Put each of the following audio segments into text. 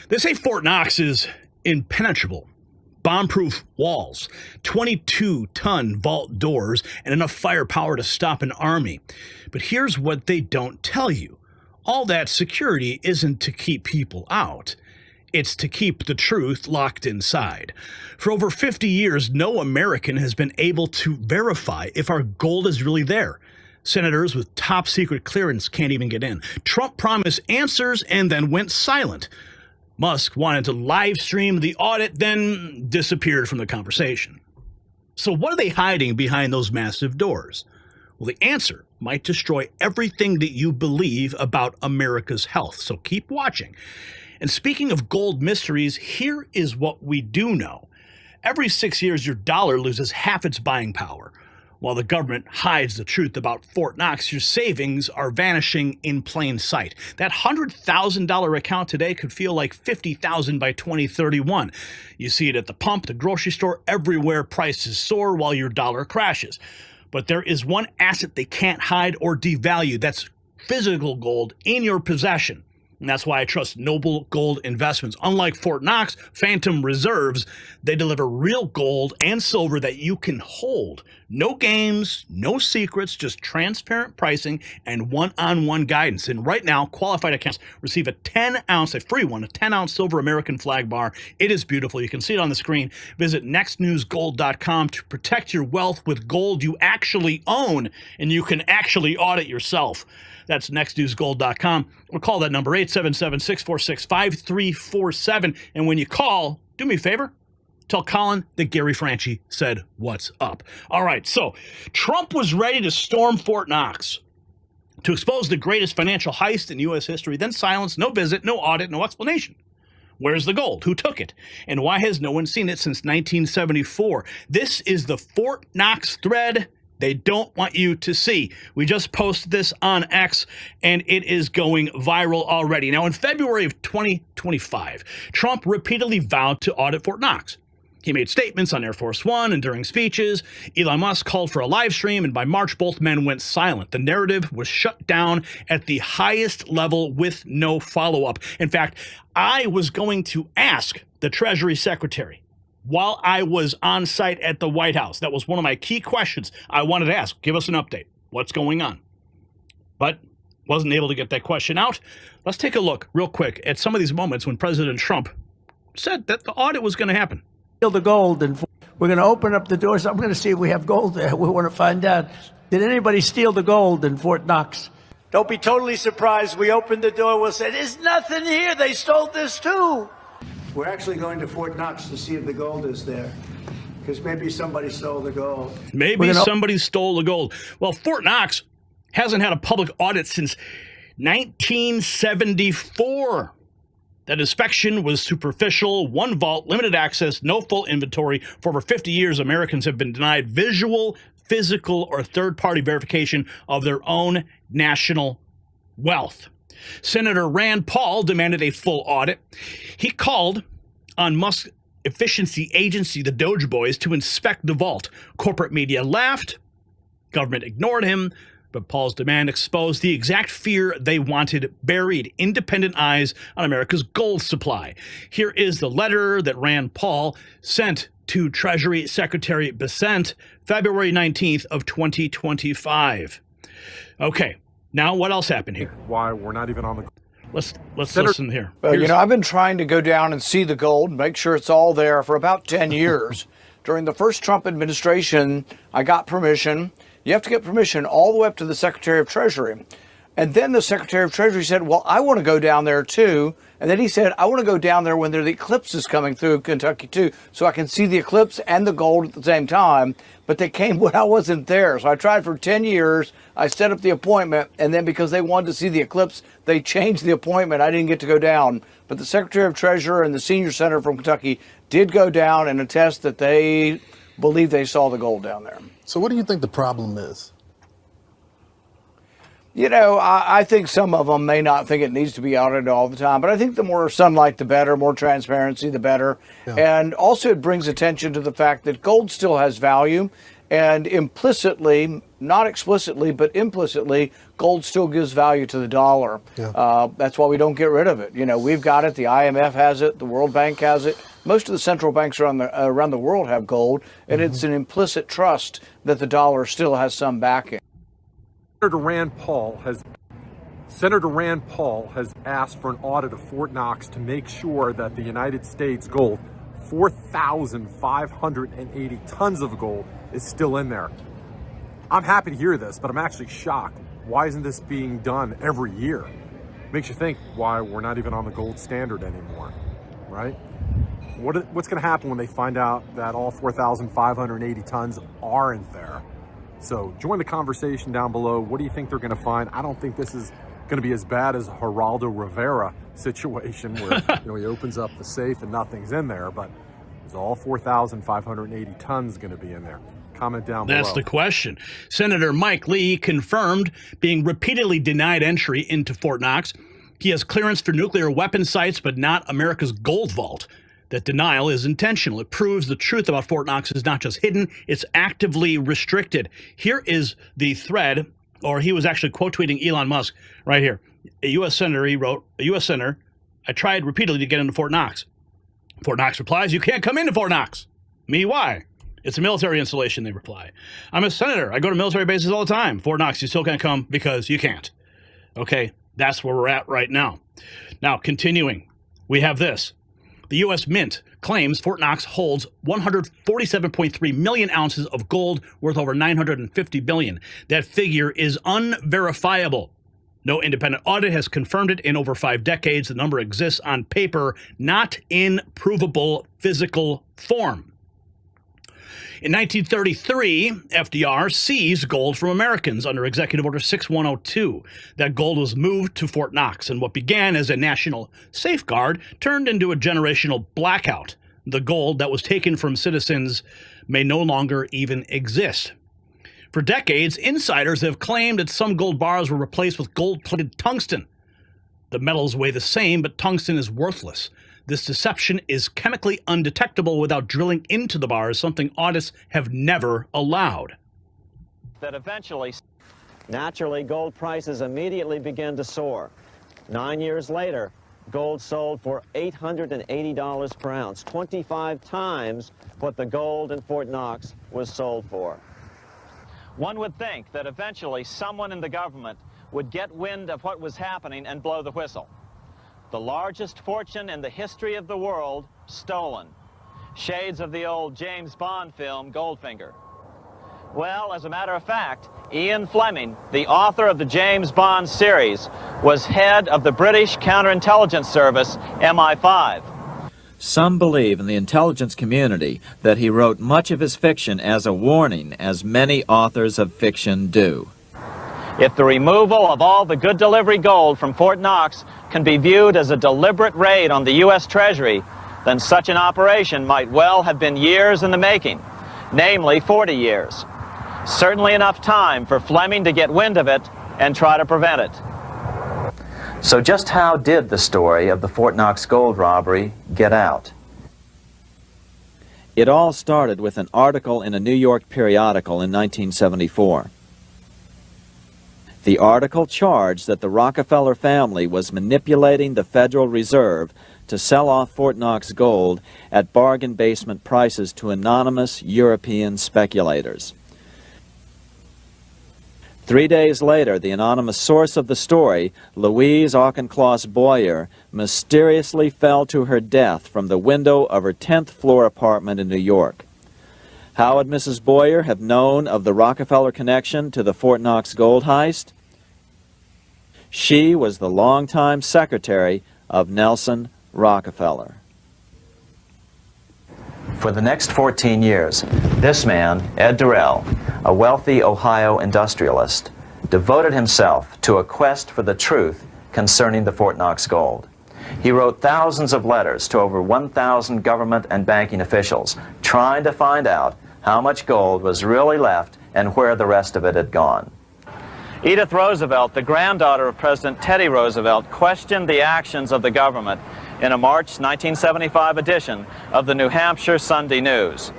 They say Fort Knox is impenetrable. Bomb-proof walls, 22-ton vault doors, and enough firepower to stop an army. But here's what they don't tell you. All that security isn't to keep people out. It's to keep the truth locked inside. For over 50 years, no American has been able to verify if our gold is really there. Senators with top secret clearance can't even get in. Trump promised answers and then went silent. Musk wanted to live stream the audit, then disappeared from the conversation. So what are they hiding behind those massive doors? Well, the answer might destroy everything that you believe about America's health. So keep watching. And speaking of gold mysteries, here is what we do know. Every 6 years, your dollar loses half its buying power. While the government hides the truth about Fort Knox, your savings are vanishing in plain sight. That $100,000 account today could feel like $50,000 by 2031. You see it at the pump, the grocery store, everywhere prices soar while your dollar crashes. But there is one asset they can't hide or devalue. That's physical gold in your possession. And that's why I trust Noble Gold Investments. Unlike Fort Knox, Phantom Reserves, they deliver real gold and silver that you can hold. No games, no secrets, just transparent pricing and one-on-one guidance. And right now, qualified accounts receive a 10-ounce, a free one, a 10-ounce silver American flag bar. It is beautiful. You can see it on the screen. Visit nextnewsgold.com to protect your wealth with gold you actually own, and you can actually audit yourself. That's nextnewsgold.com, or call that number 877-646-5347. And when you call, do me a favor, tell Colin that Gary Franchi said, what's up? All right, so Trump was ready to storm Fort Knox to expose the greatest financial heist in U.S. history, then silence, no visit, no audit, no explanation. Where's the gold? Who took it? And why has no one seen it since 1974? This is the Fort Knox thread they don't want you to see. We just posted this on X, and it is going viral already. Now, in February of 2025, Trump repeatedly vowed to audit Fort Knox. He made statements on Air Force One and during speeches. Elon Musk called for a live stream, and by March, both men went silent. The narrative was shut down at the highest level with no follow-up. In fact, I was going to ask the Treasury Secretary while I was on site at the White House. That was one of my key questions I wanted to ask. Give us an update. What's going on? But wasn't able to get that question out. Let's take a look real quick at some of these moments when President Trump said that the audit was going to happen. Steal the gold, and we're going to open up the doors. I'm going to see if we have gold there. We want to find out, did anybody steal the gold in Fort Knox? Don't be totally surprised. We opened the door. We'll say, there's nothing here. They stole this too. We're actually going to Fort Knox to see if the gold is there, because maybe somebody stole the gold. Maybe somebody stole the gold. Well, Fort Knox hasn't had a public audit since 1974. That inspection was superficial, one vault, limited access, no full inventory. For over 50 years, Americans have been denied visual, physical, or third-party verification of their own national wealth. Senator Rand Paul demanded a full audit. He called on Musk's efficiency agency, the Doge Boys, to inspect the vault. Corporate media laughed. Government ignored him. But Paul's demand exposed the exact fear they wanted buried: independent eyes on America's gold supply. Here is the letter that Rand Paul sent to Treasury Secretary Bessent, February 19th of 2025. Okay. Now, what else happened here? Why we're not even on the... Let's listen here. I've been trying to go down and see the gold, make sure it's all there for about 10 years. During the first Trump administration, I got permission. You have to get permission all the way up to the Secretary of Treasury. And then the Secretary of Treasury said, well, I want to go down there too. And then he said, I want to go down there when the eclipse is coming through Kentucky too, so I can see the eclipse and the gold at the same time. But they came when I wasn't there. So I tried for 10 years. I set up the appointment. And then because they wanted to see the eclipse, they changed the appointment. I didn't get to go down. But the Secretary of Treasury and the senior senator from Kentucky did go down and attest that they believe they saw the gold down there. So what do you think the problem is? You know, I think some of them may not think it needs to be audited all the time, but I think the more sunlight, the better, more transparency, the better. Yeah. And also it brings attention to the fact that gold still has value. And implicitly, not explicitly, but implicitly, gold still gives value to the dollar. Yeah. That's why we don't get rid of it. You know, we've got it. The IMF has it. The World Bank has it. Most of the central banks around the world have gold, and it's an implicit trust that the dollar still has some backing. Senator Rand Paul has asked for an audit of Fort Knox to make sure that the United States gold, 4,580 tons of gold, is still in there. I'm happy to hear this, but I'm actually shocked. Why isn't this being done every year? Makes you think why we're not even on the gold standard anymore, right? What's going to happen when they find out that all 4,580 tons aren't there? So join the conversation down below. What do you think they're going to find? I don't think this is going to be as bad as a Geraldo Rivera situation where he opens up the safe and nothing's in there, but is all 4,580 tons going to be in there? Comment down below. That's the question. Senator Mike Lee confirmed being repeatedly denied entry into Fort Knox. He has clearance for nuclear weapon sites, but not America's gold vault. That denial is intentional. It proves the truth about Fort Knox is not just hidden, it's actively restricted. Here is the thread, or he was actually quote tweeting Elon Musk right here. A U.S. senator, he wrote, a U.S. senator, I tried repeatedly to get into Fort Knox. Fort Knox replies, you can't come into Fort Knox. Me, why? It's a military installation, they reply. I'm a senator. I go to military bases all the time. Fort Knox, you still can't come because you can't. Okay, that's where we're at right now. Now, continuing, we have this. The U.S. Mint claims Fort Knox holds 147.3 million ounces of gold worth over $950 billion. That figure is unverifiable. No independent audit has confirmed it in over 5 decades. The number exists on paper, not in provable physical form. In 1933, FDR seized gold from Americans under Executive Order 6102. That gold was moved to Fort Knox, and what began as a national safeguard turned into a generational blackout. The gold that was taken from citizens may no longer even exist. For decades, insiders have claimed that some gold bars were replaced with gold-plated tungsten. The metals weigh the same, but tungsten is worthless. This deception is chemically undetectable without drilling into the bars, something audits have never allowed. That eventually, naturally, gold prices immediately began to soar. 9 years later, gold sold for $880 per ounce, 25 times what the gold in Fort Knox was sold for. One would think that eventually someone in the government would get wind of what was happening and blow the whistle. The largest fortune in the history of the world stolen. Shades of the old James Bond film, Goldfinger. Well, as a matter of fact, Ian Fleming, the author of the James Bond series, was head of the British counterintelligence service, MI5. Some believe in the intelligence community that he wrote much of his fiction as a warning, as many authors of fiction do. If the removal of all the good delivery gold from Fort Knox can be viewed as a deliberate raid on the U.S. Treasury, then such an operation might well have been years in the making, namely 40 years. Certainly enough time for Fleming to get wind of it and try to prevent it. So just how did the story of the Fort Knox gold robbery get out? It all started with an article in a New York periodical in 1974. The article charged that the Rockefeller family was manipulating the Federal Reserve to sell off Fort Knox gold at bargain basement prices to anonymous European speculators. 3 days later, the anonymous source of the story, Louise Auchincloss Boyer, mysteriously fell to her death from the window of her 10th floor apartment in New York. How would Mrs. Boyer have known of the Rockefeller connection to the Fort Knox gold heist? She was the longtime secretary of Nelson Rockefeller. For the next 14 years, this man, Ed Durrell, a wealthy Ohio industrialist, devoted himself to a quest for the truth concerning the Fort Knox gold. He wrote thousands of letters to over 1,000 government and banking officials, trying to find out how much gold was really left and where the rest of it had gone. Edith Roosevelt, the granddaughter of President Teddy Roosevelt, questioned the actions of the government in a March 1975 edition of the New Hampshire Sunday News.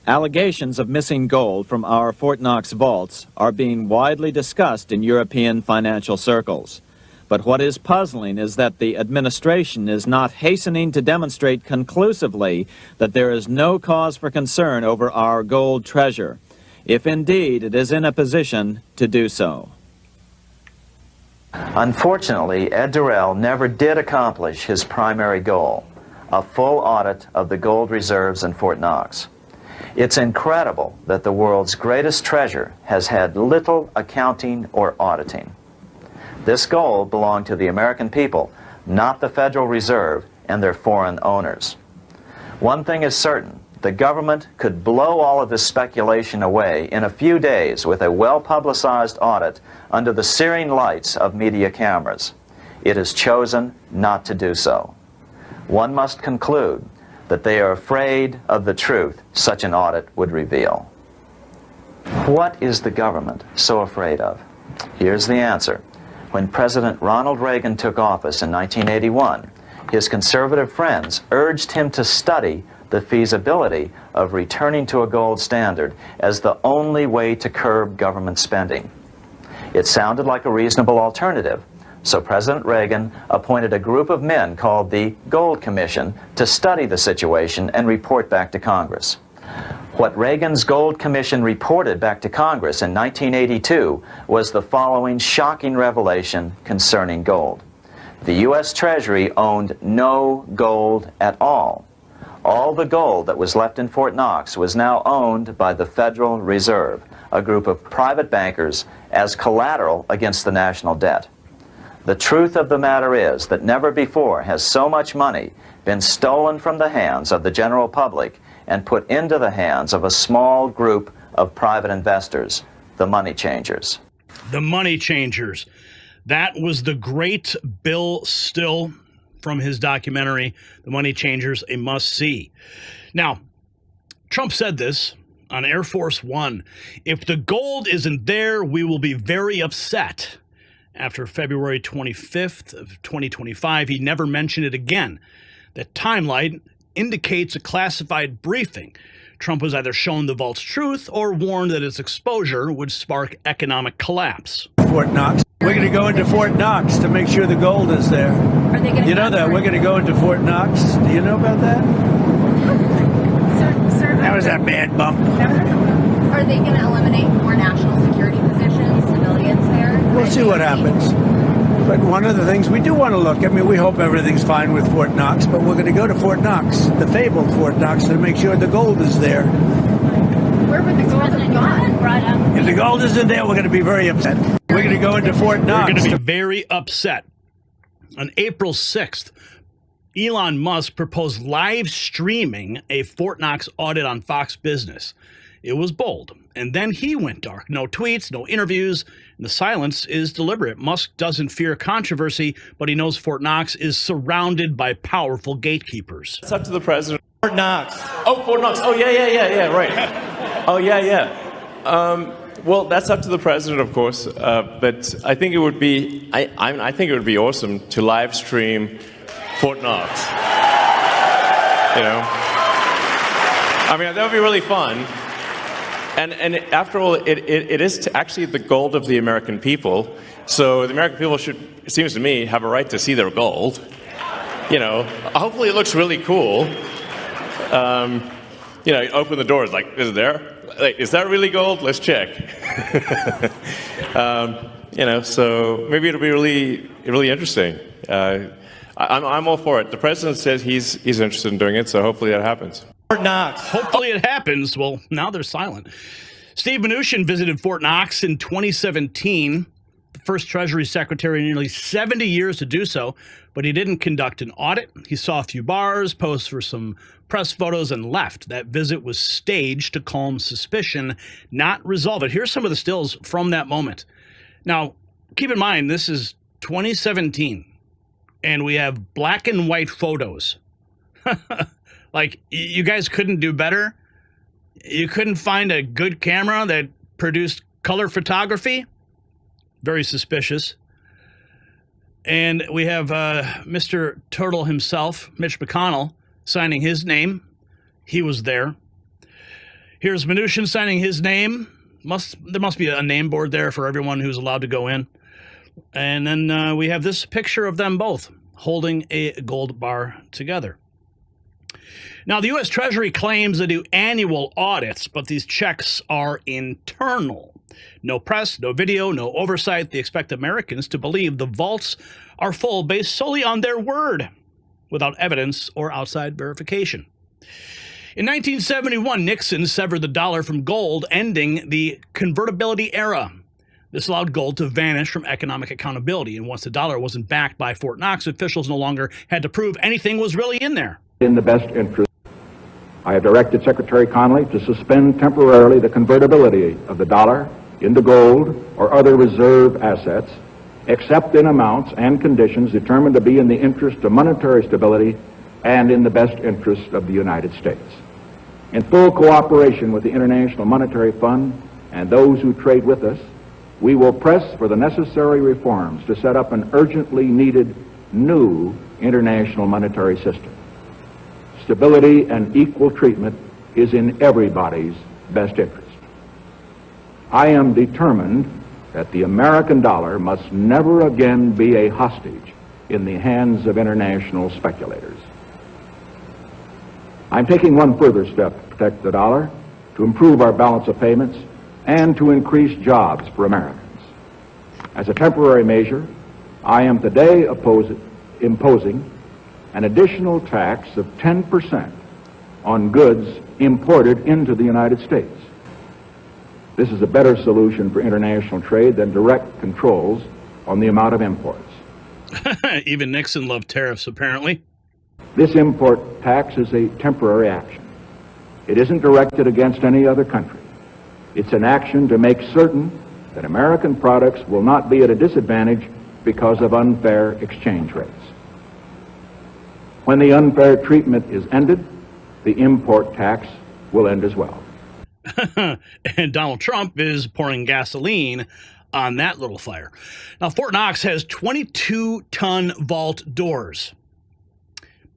Allegations of missing gold from our Fort Knox vaults are being widely discussed in European financial circles. But what is puzzling is that the administration is not hastening to demonstrate conclusively that there is no cause for concern over our gold treasure, if indeed it is in a position to do so. Unfortunately, Ed Durrell never did accomplish his primary goal, a full audit of the gold reserves in Fort Knox. It's incredible that the world's greatest treasure has had little accounting or auditing. This gold belonged to the American people, not the Federal Reserve and their foreign owners. One thing is certain, the government could blow all of this speculation away in a few days with a well-publicized audit under the searing lights of media cameras. It has chosen not to do so. One must conclude that they are afraid of the truth such an audit would reveal. What is the government so afraid of? Here's the answer. When President Ronald Reagan took office in 1981, his conservative friends urged him to study the feasibility of returning to a gold standard as the only way to curb government spending. It sounded like a reasonable alternative, so President Reagan appointed a group of men called the Gold Commission to study the situation and report back to Congress. What Reagan's Gold Commission reported back to Congress in 1982 was the following shocking revelation concerning gold. The U.S. Treasury owned no gold at all. All the gold that was left in Fort Knox was now owned by the Federal Reserve, a group of private bankers, as collateral against the national debt. The truth of the matter is that never before has so much money been stolen from the hands of the general public and put into the hands of a small group of private investors, the money changers. The money changers. That was the great Bill Still from his documentary, The Money Changers, a must-see. Now, Trump said this on Air Force One. If the gold isn't there, we will be very upset. After February 25th of 2025, he never mentioned it again. That timeline indicates a classified briefing. Trump was either shown the vault's truth or warned that its exposure would spark economic collapse. Fort Knox. We're going to go into Fort Knox to make sure the gold is there. Are they going to? You know that we're going to go into Fort Knox. Do you know about that? Sir, That was a bad bump. are they going to eliminate more national security positions, civilians there? We'll see what happens. But one of the things we do want to look, I mean, we hope everything's fine with Fort Knox, but we're going to go to Fort Knox, the fabled Fort Knox, to make sure the gold is there. Where would the gold have gone? If the gold isn't there, we're going to be very upset. We're going to go into Fort Knox. We're going to be very upset. On April 6th, Elon Musk proposed live streaming a Fort Knox audit on Fox Business. It was bold. And then he went dark. No tweets, no interviews, and the silence is deliberate. Musk doesn't fear controversy, but he knows Fort Knox is surrounded by powerful gatekeepers. It's up to the president. Fort Knox. Oh, Fort Knox. Oh, yeah, right. Oh, yeah. Well, that's up to the president, of course. But I think it would be, I think it would be awesome to live stream Fort Knox. You know, I mean, that would be really fun. And after all, it is actually the gold of the American people. So the American people should, it seems to me, have a right to see their gold. You know, hopefully it looks really cool. You know, you open the doors, like, is it there? Like, is that really gold? Let's check. You know, so maybe it'll be really interesting. I'm all for it. The president says he's interested in doing it, so hopefully that happens. Fort Knox. Hopefully it happens. Well, now they're silent. Steve Mnuchin visited Fort Knox in 2017, the first Treasury Secretary in nearly 70 years to do so, but he didn't conduct an audit. He saw a few bars, posed for some press photos, and left. That visit was staged to calm suspicion, not resolve it. Here's some of the stills from that moment. Now, keep in mind, this is 2017, and we have black and white photos. Like, you guys couldn't do better? You couldn't find a good camera that produced color photography? Very suspicious. And we have Mr. Turtle himself, Mitch McConnell, signing his name. He was there. Here's Mnuchin signing his name. There must be a name board there for everyone who's allowed to go in. And then we have this picture of them both holding a gold bar together. Now, the U.S. Treasury claims they do annual audits, but these checks are internal. No press, no video, no oversight. They expect Americans to believe the vaults are full based solely on their word, without evidence or outside verification. In 1971, Nixon severed the dollar from gold, ending the convertibility era. This allowed gold to vanish from economic accountability, and once the dollar wasn't backed by Fort Knox, officials no longer had to prove anything was really in there. In the best interest, I have directed Secretary Connally to suspend temporarily the convertibility of the dollar into gold or other reserve assets, except in amounts and conditions determined to be in the interest of monetary stability and in the best interest of the United States. In full cooperation with the International Monetary Fund and those who trade with us, we will press for the necessary reforms to set up an urgently needed new international monetary system. Stability and equal treatment is in everybody's best interest. I am determined that the American dollar must never again be a hostage in the hands of international speculators. I'm taking one further step to protect the dollar, to improve our balance of payments, and to increase jobs for Americans. As a temporary measure, I am today imposing an additional tax of 10% on goods imported into the United States. This is a better solution for international trade than direct controls on the amount of imports. Even Nixon loved tariffs, apparently. This import tax is a temporary action. It isn't directed against any other country. It's an action to make certain that American products will not be at a disadvantage because of unfair exchange rates. When the unfair treatment is ended, the import tax will end as well. And Donald Trump is pouring gasoline on that little fire. Now, Fort Knox has 22-ton vault doors,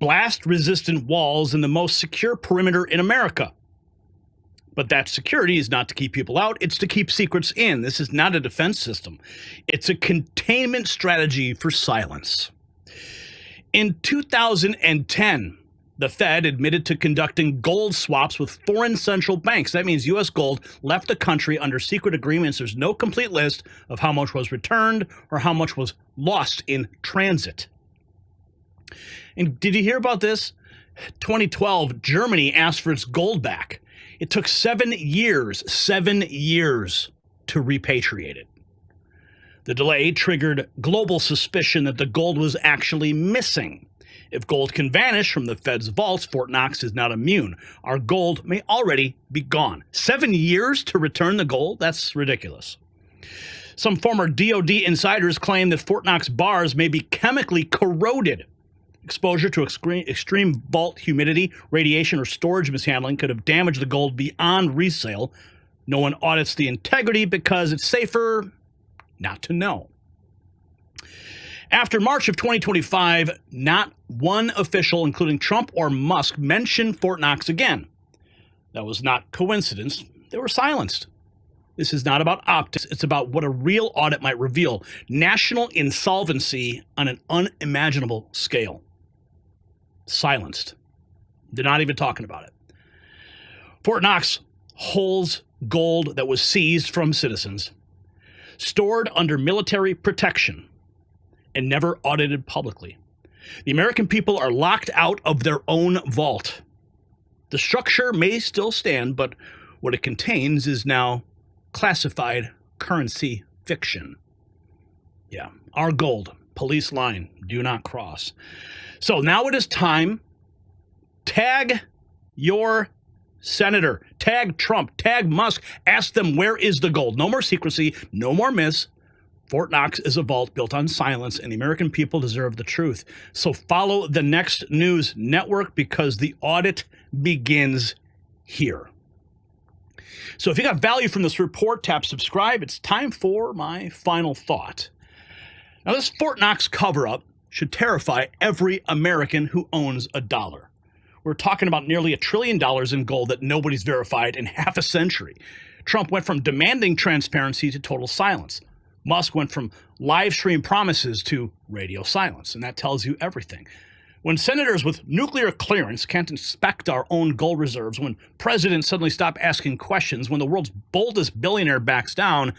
blast-resistant walls, and the most secure perimeter in America. But that security is not to keep people out, it's to keep secrets in. This is not a defense system. It's a containment strategy for silence. In 2010, the Fed admitted to conducting gold swaps with foreign central banks. That means U.S. gold left the country under secret agreements. There's no complete list of how much was returned or how much was lost in transit. And did you hear about this? 2012, Germany asked for its gold back. It took 7 years to repatriate it. The delay triggered global suspicion that the gold was actually missing. If gold can vanish from the Fed's vaults, Fort Knox is not immune. Our gold may already be gone. 7 years to return the gold? That's ridiculous. Some former DOD insiders claim that Fort Knox bars may be chemically corroded. Exposure to extreme vault humidity, radiation, or storage mishandling could have damaged the gold beyond resale. No one audits the integrity because it's safer not to know. After March of 2025, not one official, including Trump or Musk, mentioned Fort Knox again. That was not coincidence. They were silenced. This is not about optics. It's about what a real audit might reveal. National insolvency on an unimaginable scale. Silenced. They're not even talking about it. Fort Knox holds gold that was seized from citizens, stored under military protection, and never audited publicly. The American people are locked out of their own vault. The structure may still stand, but what it contains is now classified currency fiction. Yeah, our gold, police line, do not cross. So now it is time. Tag your senator, tag Trump, tag Musk, ask them where is the gold. No more secrecy, no more myths. Fort Knox is a vault built on silence, and the American people deserve the truth. So follow the Next News Network because the audit begins here. So if you got value from this report, tap subscribe. It's time for my final thought. Now, this Fort Knox cover-up should terrify every American who owns a dollar. We're talking about nearly $1 trillion in gold that nobody's verified in half a century. Trump went from demanding transparency to total silence. Musk went from live stream promises to radio silence, and that tells you everything. When senators with nuclear clearance can't inspect our own gold reserves, when presidents suddenly stop asking questions, when the world's boldest billionaire backs down,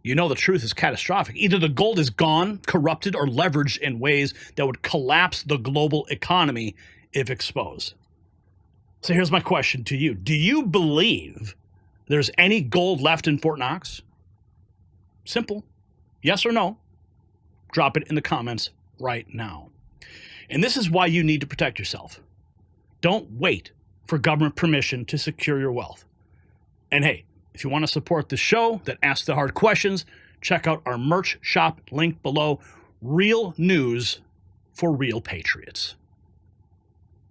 you know the truth is catastrophic. Either the gold is gone, corrupted, or leveraged in ways that would collapse the global economy if exposed. So here's my question to you. Do you believe there's any gold left in Fort Knox? Simple. Yes or no? Drop it in the comments right now. And this is why you need to protect yourself. Don't wait for government permission to secure your wealth. And hey, if you want to support the show that asks the hard questions, check out our merch shop link below. Real news for real patriots.